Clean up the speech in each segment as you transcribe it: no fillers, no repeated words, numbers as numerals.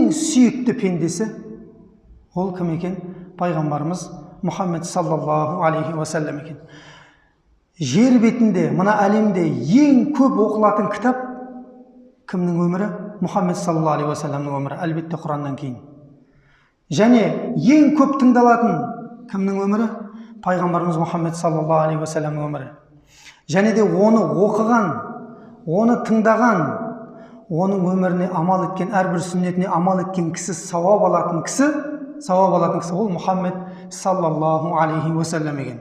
ең сүйікті пендесі ол кім екен? Пайғамбарымыз Мұхаммед саллаллаху алейхи уассалам екен. Жер бетінде, мына әлемде ең көп оқылатын кітап кімнің өмірі? Мұхаммед саллаллаху алейхи уассаламның өмірі, әлбетте Құраннан кейін. Және ең көп тыңдалатын кімнің өмірі? Пайғамбарымыз Мұхаммед саллаллаху алейхи уассаламның өмірі. Және де оны оқыған, оны тыңдаған, оның өміріне амал еткен, әрбір сүннетіне амал еткен кісі, сауап алатын кісі ол Мұхаммед саллаллаху алейхи уассалам екен.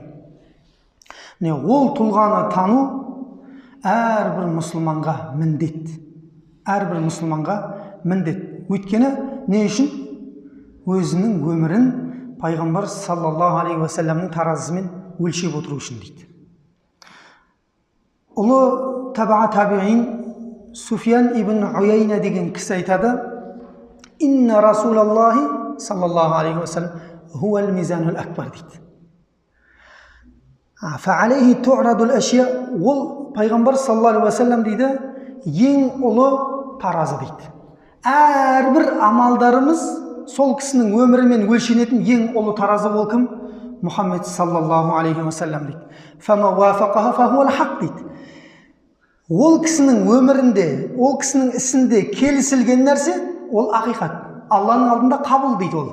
Ол тұлғаны тану әрбір мұсылманға міндет. Әрбір мұсылманға міндет. Өйткені не үшін? Өзінің өмірін пайғамбар саллаллаху алейхи уассаламның таразысымен өлшеп отыру үшін дейді. Ұлы табиғин Суфиян ибн Уяйна деген кісі айтады: «Инна Расулаллахи саллаллаху алейхи уассалам хуал мизанул акбар» дейді. «Фаалейхи ту'радул ашия», ол пайғамбар саллаллаху алейхи уассалам дейді, ең ұлы таразы дейді. Әрбір амалдарымыз сол кісінің өмірімен өлшенетін ең ұлы таразы ол кім? Мұхаммед саллаллаху алейхи уассалам дейді. «Фама уафақаха фахуал хақ» дейді. Ол кісінің өмірінде, ол кісінің ісінде келісілген нәрсе ол ақиқат, Алланың алдында қабыл дейді ол.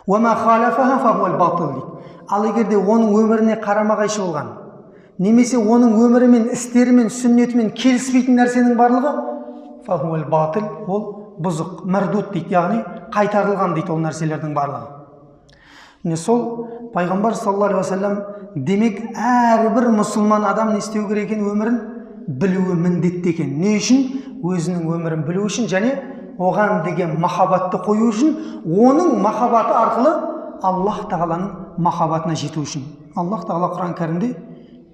«Уама халафаха фахуал батыл» дейді. Ал егерде оның өміріне қарама-қайшы болған, немесе оның өмірімен, істерімен, сүннетімен келіспейтін нәрсенің барлығы фахуал батыл, ол бұзық, мәрдут дейді, яғни қайтарылған дейді ол нәрселердің барлығы. Сол пайғамбар саллаллаху алейхи уассалам демек әрбір мұсылман адам не істеу керек екен? Өмірін білуі міндетті екен. Не үшін? Өзінің өмірін білу үшін және оған деген махаббатты қою үшін, оның махаббаты арқылы Аллах тағаланың махаббатына жету үшін. Аллах тағала Құран кәрімде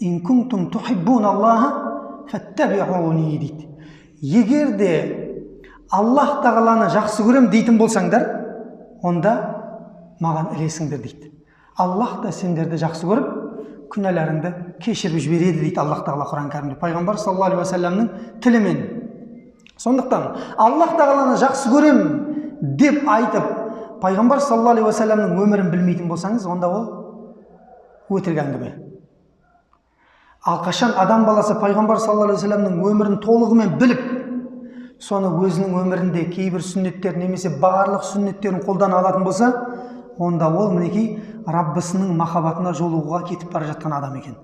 «Ин кунтум тухиббуналлаха фаттабиуни» дейді. Егер де Аллах тағаланы жақсы көрем дейтін болсаңдар, онда маған ілесіңдер дейді. Аллах та сендерді жақсы көріп, күнәларыңды кешіріп жібереді дейді Аллах тағала Құран кәрімде, пайғамбар саллаллаху алейхи уассаламның тілімен. Сондықтан Аллах тағаланы жақсы көрем деп айтып, пайғамбар саллаллаху алейхи уассаламның өмірін білмейтін болсаңыз, онда ол өтірік әңгіме. Ал қашан адам баласы пайғамбар саллаллаху алейхи уассаламның өмірін толығымен біліп, соны өзінің өмірінде кейбір сүннеттер немесе барлық сүннеттерін қолдана алатын болса, онда ол мінекей Раббысының махаббатына жолығуға кетіп бара жатқан адам екен.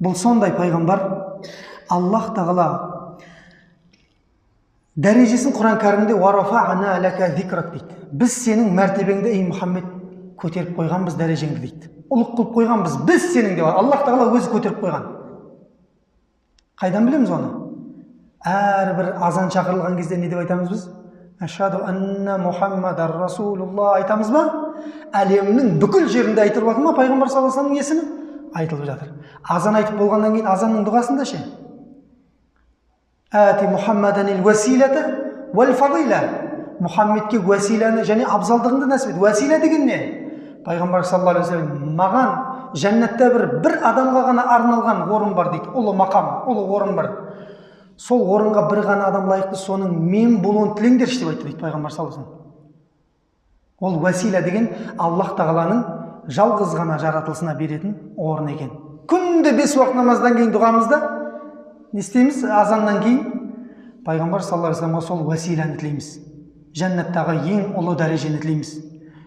Бұл сондай пайғамбар. Аллах тағала дәрежесін Құран кәрімде «Варафа'на лака зикрак» дейді. Біз сенің мәртебеңді, ей Мұхаммед, көтеріп қойғанбыз дәрежеңді дейді. Ұлық қылып қойғанбыз, біз сенің деп. Аллах тағала өзі көтеріп қойған. Қайдан білеміз оны? Әрбір азан шақырылған кезде не деп айтамыз біз? «Ашхаду анна Мұхаммадар Расулулла» айтамыз ба? Әлемнің бүкіл жерінде айтылып жатыр ма пайғамбар саллаллаху алейхи уассаламның есімі? Айтылып жатыр. Азан айтып болғаннан кейін азанның дұғасында ше? «Ати Мұхаммаданил уасилата вал фадила». Мұхаммедке уасиланы және абзалдығыңды нәсіп ет. Уасила деген не? Пайғамбар саллаллаху алейхи уассалам: «Маған жәннатта бір адамға ғана арналған орын бар» дейді. Ұлы мақам, ұлы орын бар. Сол орынға бір ғана адам лайықты, соның мен болуын тілеңдерші деп айтты дейді пайғамбар саллаллаху алейхи уассалам. Ол уасила деген Аллах тағаланың жалғыз ғана жаратылысына беретін орын екен. Күнде 5 уақыт намаздан кейін дұғамызда не істейміз? Азаннан кейін пайғамбар саллаллаху алейхи уассаламға сол уасиланы тілейміз. Жәннаттағы ең ұлы дәрежені тілейміз.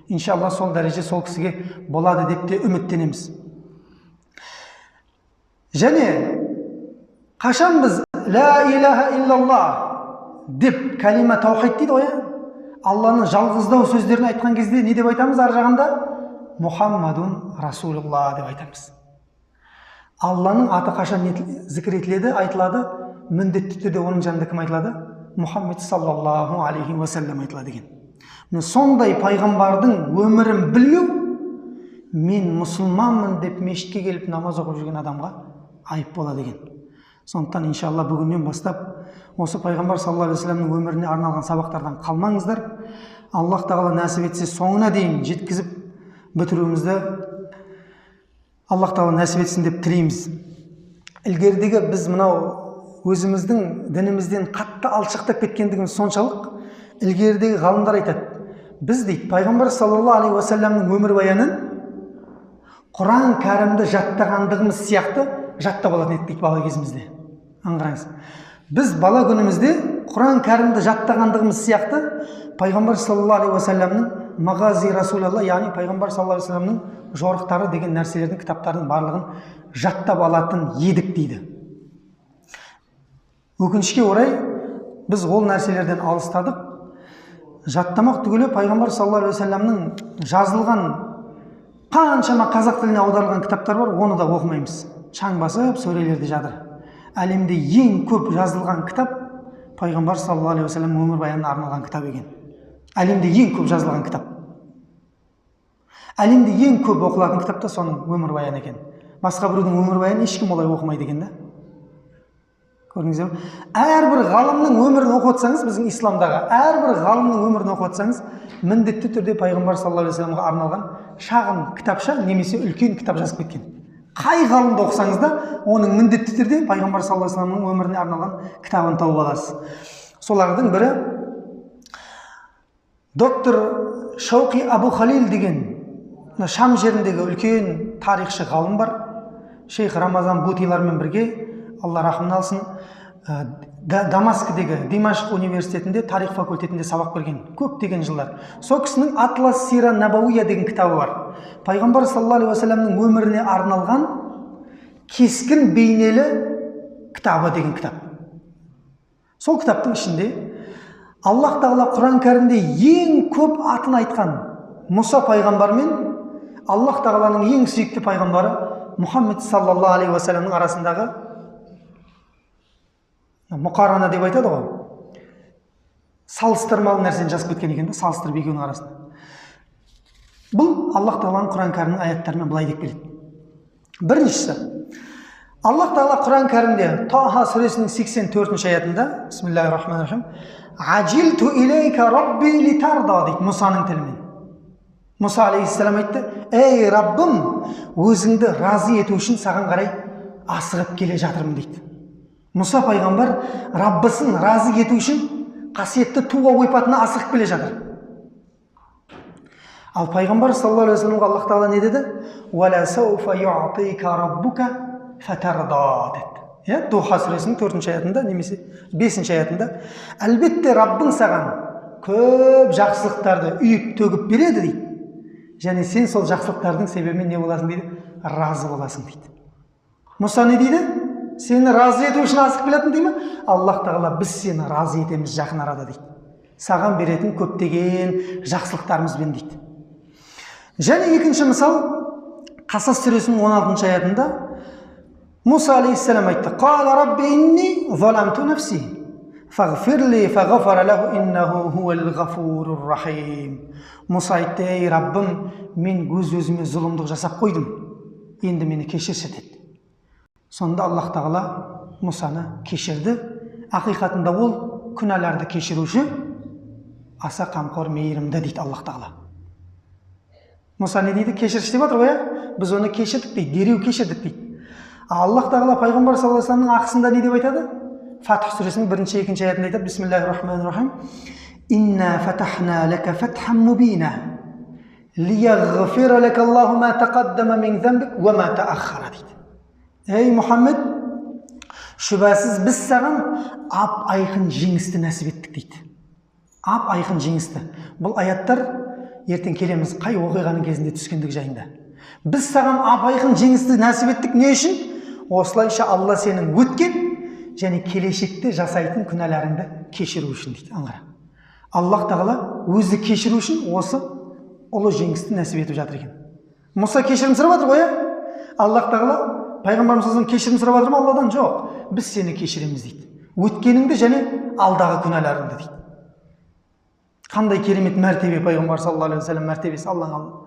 Иншалла сол дәреже сол кісіге болады деп те үміттенеміз. Және қашан біз «Ла илаха иллаллах» деп кәлима таухид дейді ғой, Алланы жалғыздау сөздерін айтқан кезде не деп айтамыз? Ар жағында «Мұхаммадун Расулулла» деп айтамыз. Алланың аты қашан зікір етіледі, айтылады? Міндетті түрде оның жанында кім айтылады? Мұхаммед саллаллаху алейхи уассалам айтылады екен. Сондай пайғамбардың өмірін білмеу, мен мұсылманмын деп мешітке келіп намаз оқып жүрген адамға айып болады екен. Сондықтан иншалла бүгіннен бастап осы пайғамбар саллаллаху алейхи вассаламның өміріне арналған сабақтардан қалмаңыздар. Аллах тағала нәсіп етсе соңына дейін жеткізіп бітіруімізді Аллах тағала нәсіп етсін деп тілейміз. Ілгердегі біз мынау өзіміздің дінімізден қатты алшақтап кеткендігіміз соншалық, ілгерідегі ғалымдар айтады, біз дейді пайғамбар саллаллаху алейхи уассаламның өмірбаянын Құран кәрімді жаттағандығымыз сияқты жаттап алатын едік дейді бала кезімізде. Аңғараңыз. Біз бала күнімізде Құран кәрімді жаттағандығымыз сияқты пайғамбар саллаллаху алейхи уассаламның мағази расулалла, яғни пайғамбар саллаллаху алейхи уассаламның жорықтары деген нәрселердің кітаптарының барлығын жаттап алатын едік дейді. Өкінішке орай біз ол нәрселерден алыстадық. Жаттамақ түгілі пайғамбар саллаллаху алейхи уассаламның жазылған қаншама қазақ тіліне аударылған кітаптар бар, оны да оқымаймыз. Шаң басып сөрелерде жатыр. Әлемде ең көп жазылған кітап пайғамбар саллаллаху алейхи уассаламның өмірбаянына арналған кітап екен. Әлемде ең көп жазылған кітап. Әлемде ең көп оқылатын кітап та соның өмірбаяны екен. Басқа біреудің өмірбаянын ешкім олай оқымайды екен да. Көрдіңіздер ме? Әрбір ғалымның өмірін оқып отырсаңыз, біздің исламдағы әрбір ғалымның өмірін оқып отырсаңыз, міндетті түрде пайғамбар саллаллаху алейхи уассаламға арналған шағын кітапша немесе үлкен кітап жазып кеткен. Қай ғалымды оқысаңыз да, оның міндетті түрде пайғамбар саллаллаху алейхи уассаламның өміріне арналған кітабын тауып аласыз. Солардың бірі доктор Шауқи Абу Халил деген Шам жеріндегі үлкен тарихшы ғалым бар. Шейх Рамазан Бутилармен бірге, Алла рахымын алсын, Дамаскідегі Димашқ университетінде тарих факультетінде сабақ берген көптеген жылдар. Сол кісінің Атлас Сира Набауия деген кітабы бар. Пайғамбар саллаллаху алейхи уассаламның өміріне арналған кескін бейнелі кітабы деген кітап. Сол кітаптың ішінде Аллах тағала Құран кәрімде ең көп атын айтқан Мұса пайғамбар мен Аллах тағаланың ең сүйікті пайғамбары Мұхаммед саллаллаху алейхи уассаламның арасындағы мұқарана деп айтады ғой. Салыстырмалы нәрсені жазып кеткен екен, салыстырып екеуінің арасында. Бұл Аллах тағаланың Құран кәрімнің аяттарымен былай деп келеді. Біріншісі, Аллах тағала Құран кәрімде Таха сүресінің 84-ші аятында, бисмиллахир-рахманир-рахим, «Ажилту илейка рабби литарда» дейді Мұсаның тілімен. Мұса алейхиссалам айтты, «Ей Раббым, өзіңді разы ету үшін саған қарай асығып келе жатырмын» дейді. Мұса пайғамбар Раббысын разы ету үшін қасиетті туа ойпатына асығып келе жатыр. Ал пайғамбар саллаллаху алейхи уассаламға Аллах тағала не деді? «Вала сауфа юътика раббука фатарда» деді. Духа сүресінің 4-ші аятында немесе 5-ші аятында, әлбетте Раббың саған көп жақсылықтарды үйіп төгіп береді дейді. Және сен сол жақсылықтардың себебімен не боласың дейді? Разы боласың дейді. Мұса не дейді? Сені разы ету үшін асығып келетін дейді ме? Аллах тағала біз сені разы етеміз жақын арада дейді. Саған беретін көптеген жақсылықтарымызбен дейді. Және екінші мысал Қасас сүресінің 16-ші аятында Мұса алейхиссалам айтты: «Қала рабби инни заламту нафси фағфирли фағафара лаху иннаху хуал ғафурур рахим». Мұса айтты: «Ей Раббым, мен өз-өзіме зұлымдық жасап қойдым. Енді мені кешірші» деді. Сонда Аллах тағала Мұсаны кешірді. Ақиқатында ол күнәларды кешіруші, аса қамқор мейірімді дейді Аллах тағала. Мұса не дейді? Кешірші деп жатыр ғой, біз оны кешірдік дейді, дереу кешірдік дейді. Аллах тағала пайғамбар саллаллаху алейхи уассаламның ақысында не деп айтады? Фатх сүресінің 1-2 аятында айтады: «Бисмиллахир-рахманир-рахим. Инна фатахна лака фатхан мубина лияғфира лака Аллаху ма тақаддама мин замбик ва ма тааххара» дейді. Ей Мұхаммед, шүбәсіз біз саған ап-айқын жеңісті нәсіп еттік дейді. Ап-айқын жеңісті. Бұл аяттар ертең келеміз қай оқиғаның кезінде түскендік жайында. Біз саған ап-айқын жеңісті нәсіп еттік. Не үшін? Осылайша Алла сенің өткен және келешекте жасайтын күнәларыңды кешіру үшін дейді. Аңғара. Аллах тағала өзі кешіру үшін осы ұлы жеңісті нәсіп етіп жатыр екен. Мұса кешірім сұрап жатыр ғой. Аллах тағала пайғамбарымыз кешірім сұрап жатыр ма Алладан? Жоқ. Біз сені кешіреміз дейді. Өткеніңді және алдағы күнәларыңды дейді. Қандай керемет мәртебе пайғамбар саллаллаху алейхи уассалам мәртебесі Алланың алдында.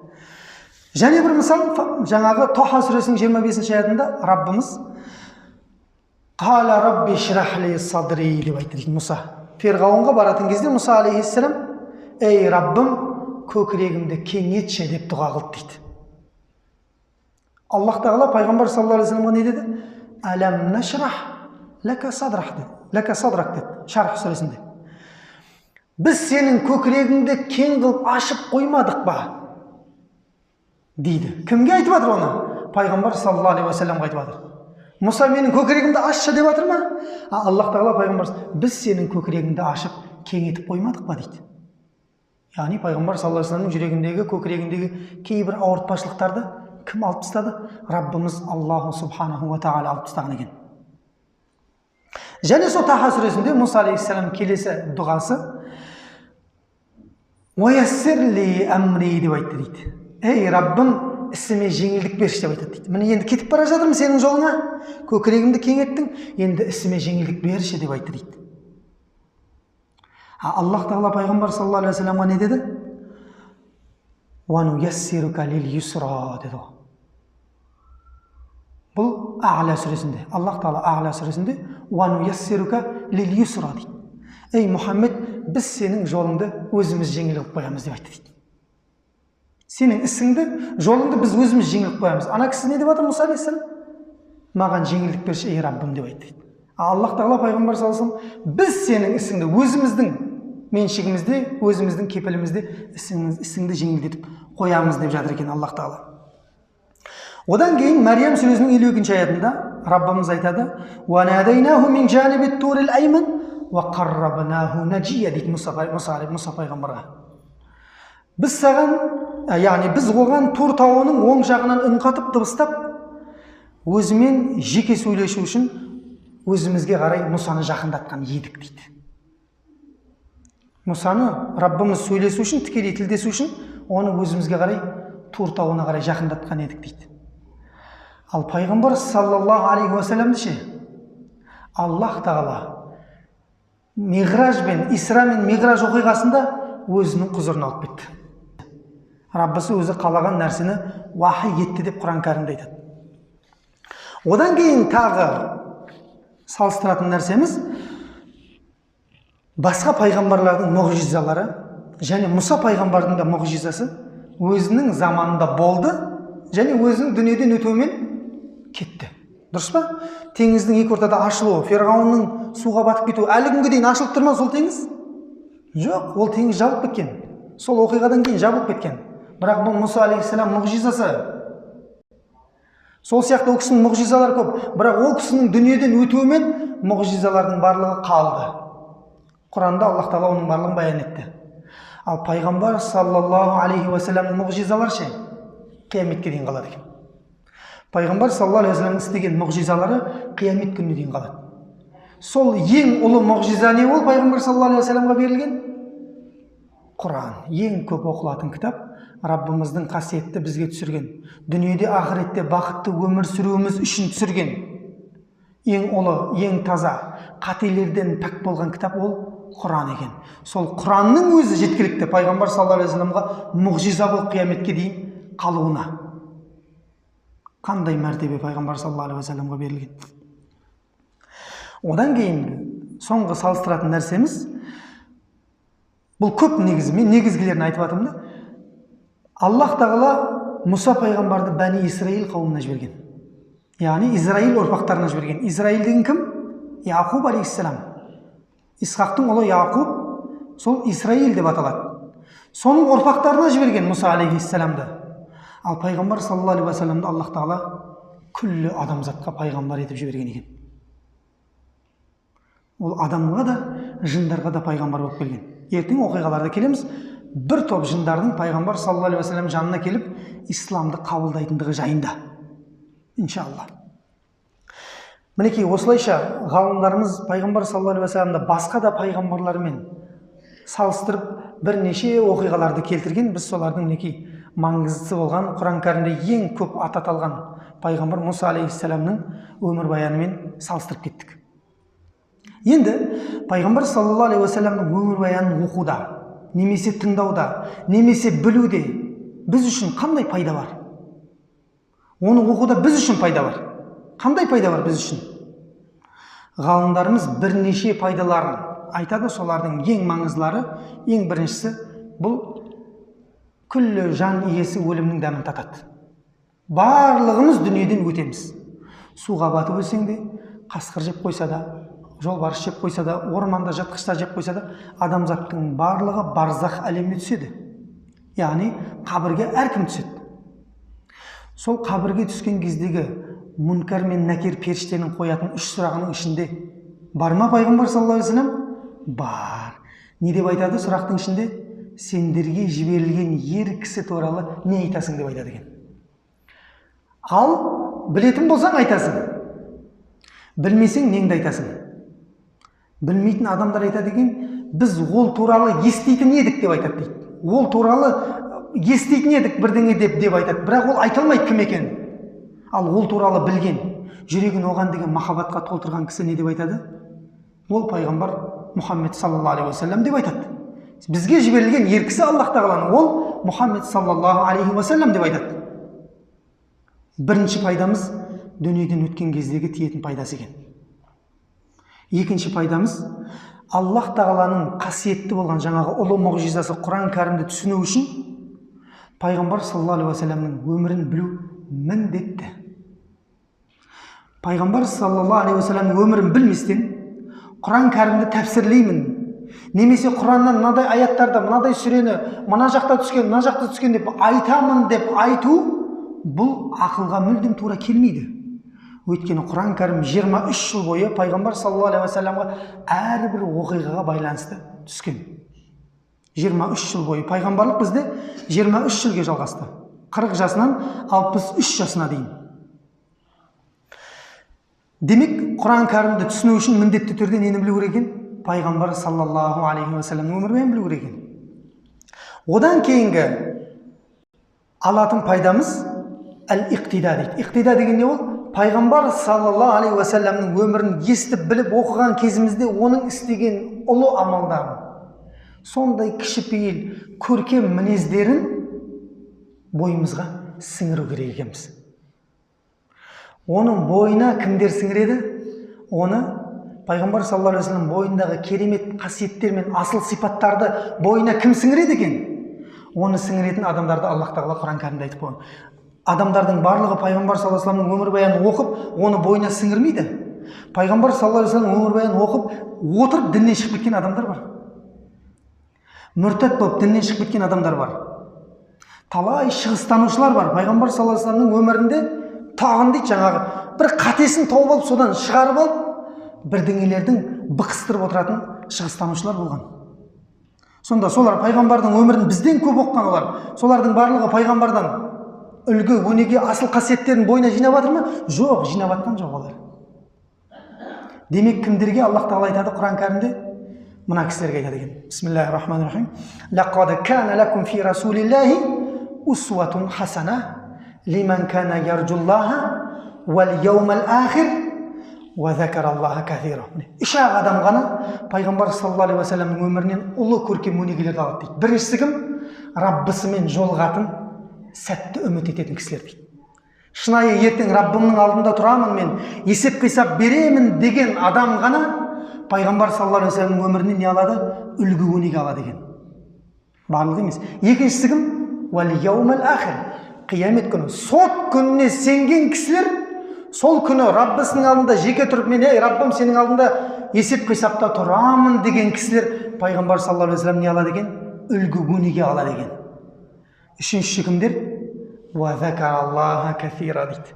Және бір мысал, жаңағы Таха сүресінің 25-ші аятында Раббымыз «Қала рабби шрахли садри» деп айтты дейді Мұса. Фирғауынға баратын кезде Мұса алейхиссалам: «Ей Раббым, көкірегімді кең етші» деп дұға қылды дейді. Аллах тағала пайғамбар саллаллаху алейхи уассаламға не деді? «Әлем нашрах ләка садрак деді Шарх сүресінде. Біз сенің көкірегіңді кең қылып ашып қоймадық ба дейді. Кімге айтып жатыр оны? Пайғамбар саллаллаху алейхи уассаламға айтып жатыр. Мұса менің көкірегімді ашшы деп жатыр ма? Аллах тағала пайғамбар, біз сенің көкірегіңді ашып кеңейтіп қоймадық па дейді. Яғни пайғамбар саллаллаху алейхи уассаламның жүрегіндегі, көкірегіндегі кейбір ауыртпашылықтарды кім алып тастады? Раббымыз Аллаху субханаху ва тағала алып тастаған екен. Және сол Таха сүресінде Мұса алейхиссалам келесі дұғасы «Уаяссирли әмри» деп айтты дейді. Ей Раббым, ісіме жеңілдік берші деп айтады дейді. Міне енді кетіп бара жатырмын сенің жолыңа, көкірегімді кеңеттің, енді ісіме жеңілдік берші деп айтты дейді. Аллах тағала пайғамбар саллаллаху алейхи вассаламға не деді? «Уануяссирука лил юсра» деді ғой. Бұл А'ла сүресінде. Аллах тағала А'ла сүресінде «Уануяссирука лил юсра» дейді. Ей Мұхаммед, біз сенің жолыңды өзіміз жеңіл қылып қоямыз деп айтты дейді. Сенің ісіңді, жолыңды біз өзіміз жеңіл қылып қоямыз. Ана кісі не деп жатыр Мұса алейхиссалам? Маған жеңілдік берші, ей Раббым деп айтты дейді. Аллах тағала пайғамбар саллаллаху алейхи вассалам, біз сенің ісіңді өзіміздің меншігімізде, өзіміздің кепілімізде ісіңді жеңілдетіп қоямыз деп жатыр екен Аллах тағала. Одан кейін Мәриям сүресінің 52-ші аятында Раббымыз айтады: «Уанадайнаху мин жанибит турил айман ва қаррабнаху наджия» дейді Мұса пайғамбарға. Біз саған, яғни біз оған Тур тауының оң жағынан үн қатып дыбыстап, өзімен жеке сөйлесу үшін өзімізге қарай Мұсаны жақындатқан едік дейді. Мұсаны Раббымыз сөйлесу үшін, тікелей тілдесу үшін, оны өзімізге қарай Тур тауына қарай жақындатқан едік дейді. Ал пайғамбар саллаллаху алейхи уассаламды ше, Аллах тағала Миғраж бен Исра мен Миғраж оқиғасында өзінің құзырын алып кетті. Раббысы өзі қалаған нәрсені уахи етті деп Құран кәрімде айтады. Одан кейін тағы салыстыратын нәрсеміз басқа пайғамбарлардың мұғжизалары және Мұса пайғамбардың да мұғжизасы өзінің заманында болды және өзінің дүниеден өтуімен кетті. Дұрыс па? Теңіздің екі ортада ашылуы, Фирғауынның суға батып кетуі әлі күнге дейін ашылып тұр ма сол теңіз? Жоқ, ол теңіз жабылып кеткен. Сол оқиғадан кейін жабылып кеткен. Бірақ бұл Мұса алейхиссалам мұғжизасы. Сол сияқты ол кісінің мұғжизалары көп, бірақ ол кісінің дүниеден өтуімен мұғжизалардың барлығы қалды. Құранда Аллах тағала оның барлығын баян етті. Ал пайғамбар саллаллаху алейхи уассаламның мұғжизалары ше, қияметке дейін қалады екен. Пайғамбар саллаллаху алейхи уассаламның істеген мұғжизалары қиямет күніне дейін қалады. Сол ең ұлы мұғжиза не ол пайғамбар саллаллаху алейхи уассаламға берілген? Құран. Ең көп оқылатын кітап, Раббымыздың қасиетті бізге түсірген, дүниеде ақыретте бақытты өмір сүруіміз үшін түсірген ең ұлы, ең таза, қателерден пәк болған кітап ол Құран екен. Сол Құранның өзі жеткілікті пайғамбар саллаллаху алейхи уассаламға мұғжиза болып қияметке дейін қалуына. Қандай мәртебе пайғамбар саллаллаху алейхи уассаламға берілген. Одан кейін соңғы салыстыратын нәрсеміз, бұл көп негізі, мен негізгілерін айтып жатырмын да. Аллах тағала Мұса пайғамбарды Бәни Исраил қауымына жіберген. Яғни Израил ұрпақтарына жіберген. Израил деген кім? Яқуб алейхиссалам. Исхақтың ұлы Яқуб, сол Исраил деп аталады. Соның ұрпақтарына жіберген Мұса алейхиссаламды. Ал пайғамбар саллаллаху алейхи уассаламды Аллах тағала күллі адамзатқа пайғамбар етіп жіберген екен. Ол адамға да, жындарға да пайғамбар болып келген. Ертең оқиғаларда келеміз, бір топ жындардың пайғамбар саллаллаху алейхи уассалам жанына келіп, исламды қабылдайтындығы жайында. Иншалла. Мінекей осылайша ғалымдарымыз пайғамбар саллаллаху алейхи уассаламды басқа да пайғамбарлармен салыстырып бірнеше оқиғаларды келтірген. Біз солардың мінекей маңыздысы болған, Құран кәрімде ең көп аты аталған пайғамбар Мұса алейхиссаламның өмірбаянымен салыстырып кеттік. Енді пайғамбар саллаллаху алейхи уассаламның өмірбаянын оқуда, немесе тыңдауда, немесе білуде біз үшін қандай пайда бар? Оны оқуда біз үшін пайда бар. Қандай пайда бар біз үшін? Ғалымдарымыз бірнеше пайдаларын айтады, солардың ең маңыздылары, ең біріншісі бұл күллі жан иесі өлімнің дәмін татады. Барлығымыз дүниеден өтеміз. Суға батып өлсең де, қасқыр жеп қойса да, жолбарыс жеп қойса да, орманда жатқышта жеп қойса да, адамзаттың барлығы барзах әлеміне түседі. Яғни қабірге әркім түседі. Сол қабірге түскен кездегі Мүнкәр мен Накир періштенің қоятын 3 сұрағының ішінде бар ма пайғамбар саллаллаху алейхи вассалам? Бар. Не деп айтады сұрақтың ішінде? Сендерге жіберілген ер кісі туралы не айтасың деп айтады екен. Ал білетін болсаң айтасың, білмесең неңді айтасың. Білмейтін адамдар айтады екен, біз ол туралы еститін едік деп айтады дейді. Ол туралы еститін едік бірдеңе деп айтады, бірақ ол айта алмайды кім екенін. Ал ол туралы білген, жүрегін оған деген махаббатқа толтырған кісі не деп айтады? Ол пайғамбар Мұхаммед саллаллаху алейхи уассалам деп айтады. Бізге жіберілген ер кісі Аллах тағаланың, ол Мұхаммед саллаллаху алейхи уассалам деп айтады. Бірінші пайдамыз дүниеден өткен кездегі тиетін пайдасы екен. Екінші пайдамыз Аллах тағаланың қасиетті болған жаңағы ұлы мұғжизасы Құран кәрімді түсіну үшін пайғамбар саллаллаху алейхи уассаламның өмірін білу міндетті. Пайғамбар саллаллаху алейхи уассаламның өмірін білместен Құран кәрімді тәпсірлеймін, немесе Құраннан мынадай аяттарда мынадай сүрені мына жақта түскен, мына жақта түскен деп айтамын деп айту, бұл ақылға мүлдем тура келмейді. Өйткені Құран кәрім 23 жыл бойы пайғамбар саллаллаху алейхи уассаламға әрбір оқиғаға байланысты түскен. 23 жыл бойы пайғамбарлық бізде 23 жылге жалғасты. 40 жасынан 63 жасына дейін. Демек, Құран кәрімді түсіну үшін міндетті түрде нені білу керек екен? Пайғамбар саллаллаху алейхи уассаламның өмірін білу керек екен. Одан кейінгі алатын пайдамыз әл-иқтида дейді. Иқтида деген не ол? Пайғамбар саллаллаху алейхи уассаламның өмірін естіп біліп оқыған кезімізде оның істеген ұлы амалдарын, сондай кішіпейіл көркем мінездерін бойымызға сіңіру керек екенбіз. Оның бойына кімдер сіңіреді? Оны пайғамбар саллаллаху алейхи вассалам бойындағы керемет қасиеттер мен асыл сипаттарды бойына кім сіңіреді екен? Оны сіңіретін адамдарды Аллах тағала Құран кәрімде айтып қойған. Адамдардың барлығы пайғамбар саллаллаху алейхи вассаламның өмірбаянын оқып, оны бойына сіңірмейді. Пайғамбар саллаллаху алейхи вассаламның өмірбаянын оқып, отырып діннен шығып кеткен адамдар бар. Мүртәд болып діннен шығып кеткен адамдар бар. Талай шығыстанушылар бар. Пайғамбар саллаллаху алейхи вассаламның өмірінде тағын дейді жаңағы бір қатесін тауып алып, содан шығарып алып, бірдеңелердің бықыстырып отыратын шығыстанушылар болған. Сонда солар пайғамбардың өмірін бізден көп оқыған олар. Солардың барлығы пайғамбардан үлгі, өнеге, асыл қасиеттерін бойына жинап жатыр ма? Жоқ, жинап жатқан жоқ олар. Демек, кімдерге Аллах тағала айтады Құран кәрімде? Мына кісілерге айтады екен. Бисмиллахир-рахманир-рахим. Лақад кана лакум фи расулиллахи усватун хасана лиман кана ярджуллаха вал яумал ахир ва закараллаха кафира. Үш-ақ адам ғана пайғамбар саллаллаху алейхи уассаламның өмірінен ұлы көркем өнегелерді алады дейді. Біріншісі кім? Раббысымен жолығатын сәтті үміт ететін кісілер дейді. Шынайы ертең Раббымның алдында тұрамын, мен есеп қисап беремін деген адам ғана пайғамбар саллаллаху алейхи вассаламның өмірінен не алады? Үлгі өнеге алады екен. Барлығы емес. Екіншісі кім? Вал яумал ахир. Қиямет күні, сот күніне сенген кісілер, сол күні Раббысының алдында жеке тұрып, мен Раббым сенің алдында есеп қисапта тұрамын деген кісілер пайғамбар саллаллаху алейхи вассалам не алады екен? Үлгі өнеге алады екен. Үшінші кімдер? Ва закараллаха кафира дейді.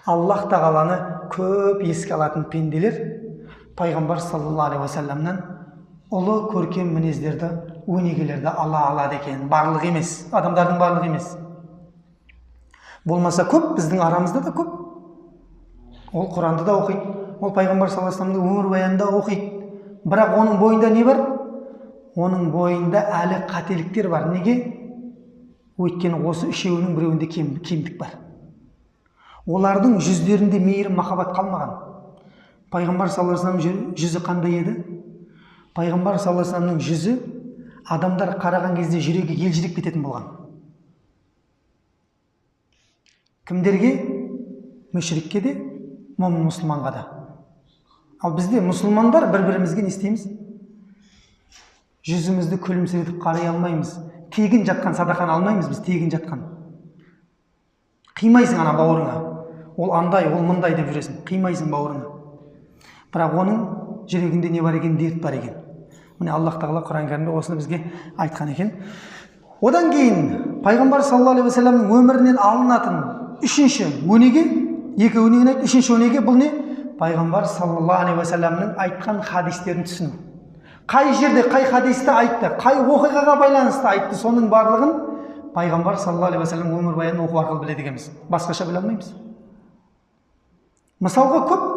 Аллах тағаланы көп еске алатын пенделер пайғамбар саллаллаху алейхи вассаламнан ұлы көркем мінездерді, өнегелерді ала алады екен. Барлық емес, адамдардың барлығы емес. Болмаса көп, біздің арамызда да көп. Ол Құранды да оқиды, ол пайғамбар саллаллаху алейхи вассаламның өмірбаянында оқиды. Бірақ оның бойында не бар? Оның бойында әлі қателіктер бар. Неге? Өйткені осы үшеуінің біреуінде кемдік бар. Олардың жүздерінде мейірім, махаббат қалмаған. Пайғамбар саллаллаху алейхи вассаламның жүзі қандай еді? Пайғамбар саллаллаху алейхи вассаламның жүзі адамдар қараған кезде жүрегі елжіреп кететін болған. Кімдерге? Мүшрикке де, момын мұсылманға да. Ал бізде мұсылмандар бір-бірімізге не істейміз? Жүзімізді күлімсіретіп қарай алмаймыз. Тегін жатқан садақаны алмаймыз біз, тегін жатқан. Қимайсың ана бауырыңа. Ол андай, ол мындай деп жүресің. Қимайсың бауырыңа. Бірақ оның жүрегінде не бар екен? Дерт бар екен. Міне Аллах тағала Құран кәрімде осыны бізге айтқан екен. Одан кейін пайғамбар саллаллаху алейхи уассаламның өмірінен алынатын үшінші өнеге, екі өнегені айтты. Үшінші өнеге бұл не? Пайғамбар саллаллаху алейхи уассаламның айтқан хадистерін түсіну. Қай жерде қай хадисті айтты, қай оқиғаға байланысты айтты, соның барлығын пайғамбар саллаллаху алейхи уассалам өмір баянын оқу арқылы біледі екенбіз. Басқаша біле алмаймыз. Мысалға көп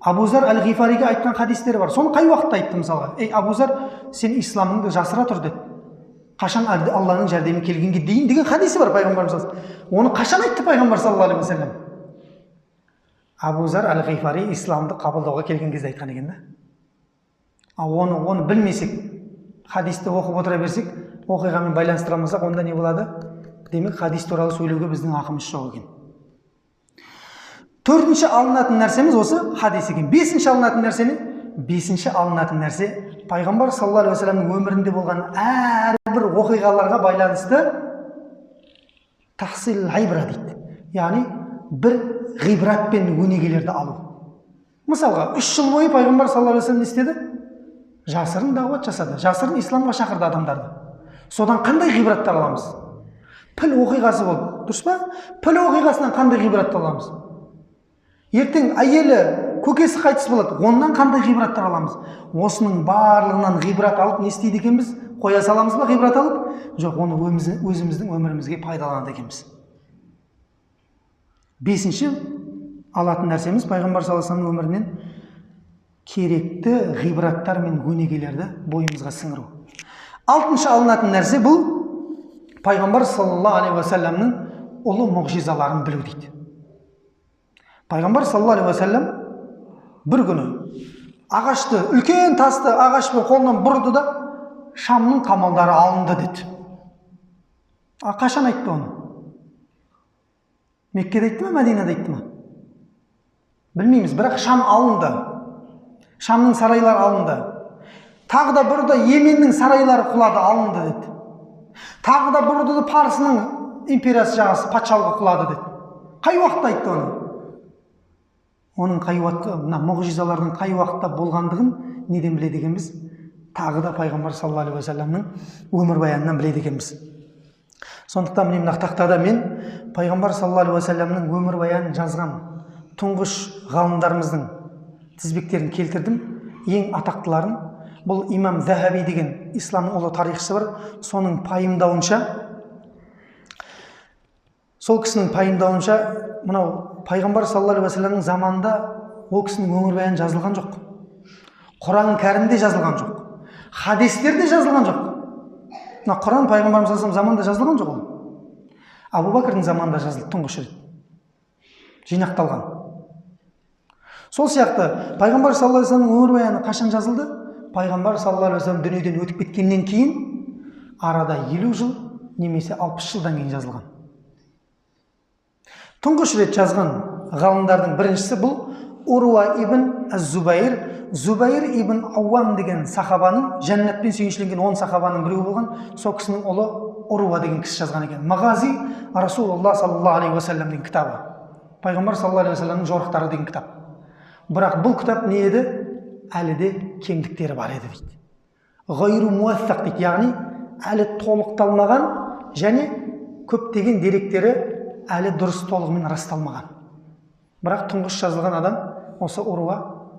Абу Зар әл-Ғифариге айтқан хадистері бар. Соны қай уақытта айтты мысалға? Ей Абу Зар, сен исламыңды жасыра тұр деді. Қашан Алланың жәрдемі келгенге дейін деген хадисі бар пайғамбарымыз. Оны қашан айтты пайғамбар саллаллаху алейхи уассалам? Абу Зар әл-Ғифари исламды қабылдауға келген кезде айтқан екен да. Оны білмесек, хадисті оқып отыра берсек, оқиғамен байланыстыра алмасақ, онда не болады? Демек, хадис туралы сөйлеуге біздің ақымыз жоқ екен. Төртінші алынатын нәрсеміз осы хадис екен. Бесінші алынатын нәрсе не? Бесінші алынатын нәрсе пайғамбар саллаллаху алейхи уассаламның өмірінде болған әрбір оқиғаларға байланысты тахсил айбра дейді. Яғни бір ғибрат пен өнегелерді алу. Мысалға, 3 жыл бойы пайғамбар саллаллаху алейхи уассалам не істеді? Жасырын дағуат жасады, жасырын исламға шақырды адамдарды. Содан қандай ғибраттар аламыз? Піл оқиғасы болды, дұрыс па? Піл оқиғасынан қандай ғибраттар аламыз? Ертең әйелі, көкесі қайтыс болады, онdan қандай ғибраттар аламыз? Осының барлығынан ғибрат алып не істейді екенбіз? Қоя саламыз ба ғибрат алып? Жоқ, оны өзіміздің өмірімізге пайдаланады екенбіз. Бесінші алатын нәрсеміз пайғамбар саллаллаху алейхи уассаламның өмірінен керекті ғибраттар мен өнегелерді бойымызға сіңіру. Алтыншы алынатын нәрсе бұл пайғамбар саллаллаху алейхи уассаламның ұлы мұғжизаларын білу дейді. Пайғамбар саллаллаху алейхи уассалам бір күні ағашты, үлкен тасты ағашпен қолынан бұрды да Шамның қамалдары алынды деді. Қашан айтты оны? Меккеде айтты ма, Мәдинада айтты ма? Білмейміз, бірақ Шам алынды. Шамның сарайлары алынды. Тағы да бұрды Йеменнің сарайлары құлады, алынды деді. Тағы да бұрды Парсының империясы жағасы патшалығы құлады деді. Қай уақытта айтты оны? Оның қай уақытта, мұғжизалардың қай уақытта болғандығын неден біледі екенбіз? Тағы да пайғамбар саллаллаху алейхи уассаламның өмір баянынан біледі екенбіз. Сондықтан мына тақтада мен пайғамбар саллаллаху алейхи уассаламның өмір баянын жазған тұңғыш ғалымдарымыздың тізбектерін келтірдім. Ең атақтыларын бұл имам Захаби деген исламның ұлы тарихшысы бар. Соның пайымдауынша, сол кісінің пайымдауынша, мынау пайғамбар саллаллаху алейхи уассаламның заманында ол кісінің өмір баяны жазылған жоқ. Құран кәрімде жазылған жоқ. Хадистерде жазылған жоқ. Құран пайғамбарымыз саллаллаху алейхи уассалам заманында жазылған жоқ ол. Абу Бәкірдің заманында жазылды тұңғыш рет. Жинақталған. Сол сияқты пайғамбар саллаллаху алейхи уассаламның өмір баяны қашан жазылды? Пайғамбар саллаллаху алейхи уассалам дүниеден өтіп кеткеннен кейін арада 50 жыл немесе 60 жылдан кейін жазылған. Тұңғыш рет жазған ғалымдардың біріншісі бұл Уруа ибн Az-Зубайр, Зубайр ибн Ауам деген сахабаның, жәннатпен сүйіншіленген 10 сахабаның біреуі болған, сол кісінің ұлы Уруа деген кісі жазған екен. Мағази Расулуллах саллаллаху алейхи уассалам деген кітабы. Пайғамбар саллаллаху алейхи уассаламның жорықтары деген кітап. Бірақ бұл кітап не еді? Әлі де кемдіктері бар еді дейді. Ғайру муассақ дейді, яғни әлі толықталмаған және көптеген деректері әлі дұрыс толығымен расталмаған. Бірақ тұңғыш жазылған адам осы Уруа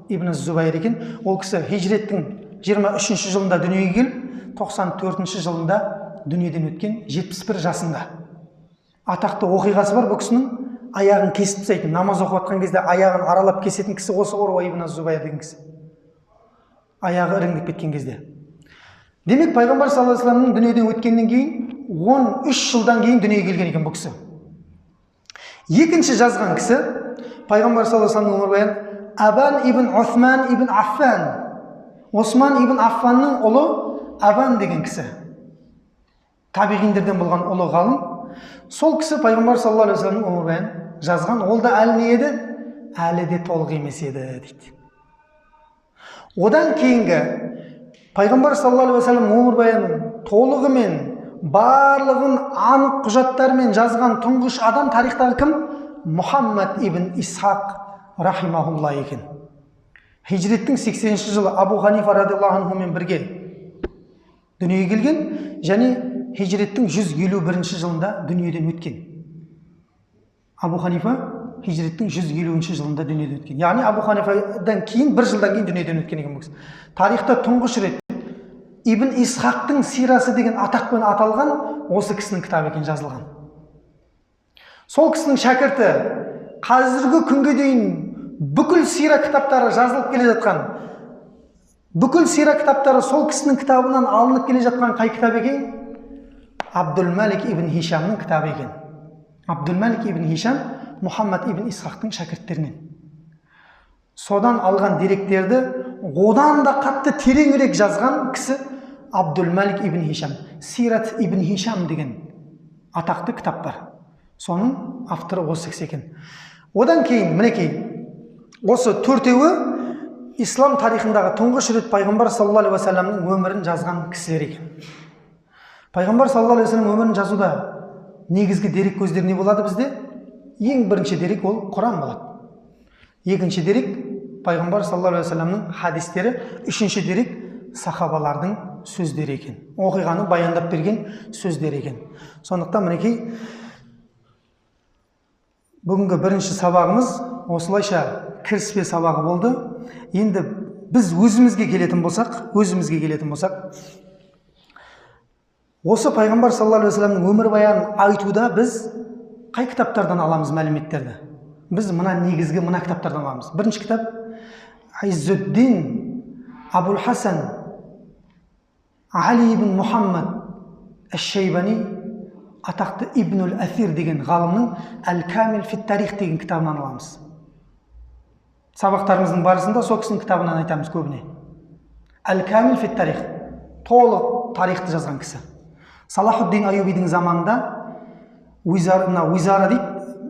ибн Az-Зубайр екен. Ол кісі хижреттің 23 жылында дүниеге келіп, 94 жылында дүниеден өткен 71 жасында. Атақты оқиғасы бар, бұл кісінің аяғын кесіп тастайтын, намаз оқып жатқан кезде аяғын аралап кесетін кісі осы Уруа ибн Az-Зубайр деген кісі. Аяғы іріңдеп кеткен кезде. Демек, пайғамбар саллаллаху алейхи уассаламның дүниеден өткеннен кейін 13 жылдан кейін дүниеге келген екен бұл кісі. Екінші жазған кісі пайғамбар саллаллаху алейхи уассаламның өмір баяны Абан ибн Усман ибн Аффан. Осман ибн Аффанның ұлы Абан деген кісі. Табиғиндерден болған ұлы ғалым. Сол кісі пайғамбар саллаллаху алейхи уассаламның өмір баянын жазған. Ол да әлі не еді? Әлі де толық емес еді дейді. Одан кейінгі пайғамбар саллаллаху алейхи уассалам өмір баянын толығымен барлығын анық құжаттармен жазған тұңғыш адам тарихтағы кім? Мұхаммад ибн Исхақ рахимахулла екен. Хижреттің 80-ші жылы Абу Ханифа радиаллаху анхумен бірге дүниеге келген және хижреттің 151-ші жылында дүниеден өткен. Абу Ханифа хижреттің 150-ші жылында дүниеден өткен. Яғни Абу Ханифадан кейін 1 жылдан кейін дүниеден өткен екен бұл кісі. Тарихта тұңғыш рет Ибн Исхақтың сирасы деген атақпен аталған осы кісінің кітабы екен жазылған. Сол кісінің шәкірті қазіргі күнге дейін бүкіл сира кітаптары жазылып келе жатқан, бүкіл сира кітаптары сол кісінің кітабынан алынып келе жатқан қай кітап екен? Абдул-Малик ибн Хишамның кітабы екен. Абдул-Малик ибн Хишам Мұхаммад ибн Исхақтың шәкірттерінен. Содан алған деректерді одан да қатты тереңірек жазған кісі Абдул-Малик ибн Хишам. Сират ибн Хишам деген атақты кітап бар. Соның авторы осы кісі екен. Одан кейін, мінекей, осы төртеуі ислам тарихындағы тұңғыш рет пайғамбар саллаллаху алейхи уассаламның өмірін жазған кісілер екен. Пайғамбар саллаллаху алейхи уассалам өмірін жазуда негізгі дерек көздері не болады бізде? Ең бірінші дерек ол Құран болады. Екінші дерек пайғамбар саллаллаху алейхи уассаламның хадистері, үшінші дерек сахабалардың сөздері екен. Оқиғаны баяндап берген сөздері екен. Сондықтан мінекей бүгінгі бірінші сабағымыз осылайша кіріспе сабағы болды. Енді біз өзімізге келетін болсақ, осы пайғамбар саллаллаху алейхи уассаламның өмір баянын айтуда біз қай кітаптардан аламыз мәліметтерді? Біз негізгі мына кітаптардан аламыз. Бірінші кітап Иззуддин Абул Хасан Али ибн Мухаммад Аш-Шайбани атақты Ибнул Афир деген ғалымның Әл-Камил фит тарих деген кітабынан аламыз. Сабақтарымыздың барысында сол кісінің кітабынан айтамыз көбіне. Әл-Камил фит тарих, толық тарихты жазған кісі. Салахуддин Аюбидің заманында уизара дейді,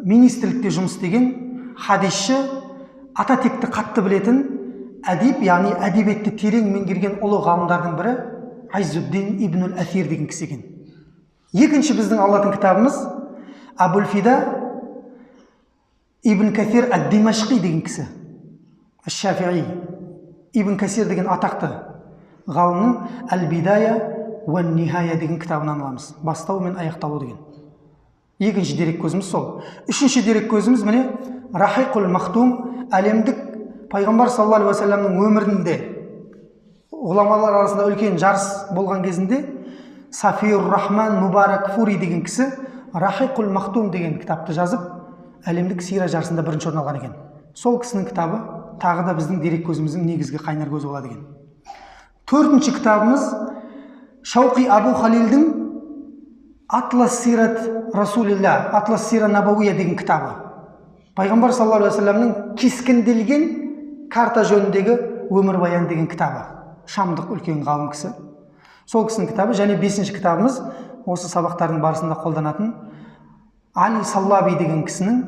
министрлікте жұмыс істеген хадисші, ата текті қатты білетін әдип, яғни әдебиетті терең меңгерген ұлы ғалымдардың бірі Иззуддин Ибнул Афир деген кісі екен. Екінші біздің алатын кітабымыз Абул-Фида Ибн Касир ад-Димашқи деген кісі. Аш-Шафиғи Ибн Касир деген атақты ғалымның Әл-Бидая уа Нихая деген кітабынан аламыз. Бастау мен аяқталу деген. Екінші дерек көзіміз сол. Үшінші дерек көзіміз міне Рахиқул Махтум, әлемдік пайғамбар саллаллаху алейхи уассаламның өмірінде ғұламалар арасында үлкен жарыс болған кезінде Сафиур Рахман Мубарак Фури деген кісі Рахиқул Махтум деген кітапты жазып, әлемдік сира жарысында бірінші орын алған екен. Сол кісінің кітабы тағы да біздің дерек көзіміздің негізгі қайнар көзі болады екен. Төртінші кітабымыз Шауқи Абу Халилдің Атлас Сират Расулилла, Атлас Сира Набауия деген кітабы. Пайғамбар саллаллаху алейхи уассаламның кескінделген карта жөніндегі өмір баян деген кітабы. Шамдық үлкен ғалым кісі. Сол кісінің кітабы. Және бесінші кітабымыз осы сабақтардың барысында қолданатын Али Саллаби деген кісінің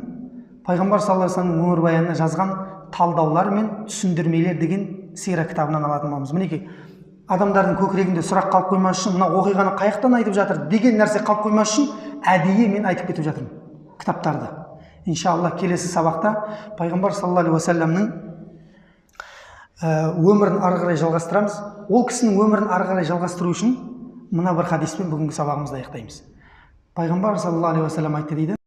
пайғамбар саллаллаху алейхи уассаламның өмір баянына жазған талдаулар мен түсіндірмелер деген сира кітабынан алатын боламыз. Мінекей адамдардың көкірегінде сұрақ қалып қоймас үшін, мына оқиғаны қаяқтан айтып жатыр деген нәрсе қалып қоймас үшін әдейі мен айтып кетіп жатырмын кітаптарды. Иншалла келесі сабақта пайғамбар саллаллаху алейхи уассаламның өмірін ары қарай жалғастырамыз. Ол кісінің өмірін ары қарай жалғастыру үшін мына бір хадиспен бүгінгі сабағымызды аяқтаймыз. Пайғамбар саллаллаху алейхи уассалам айтты дейді: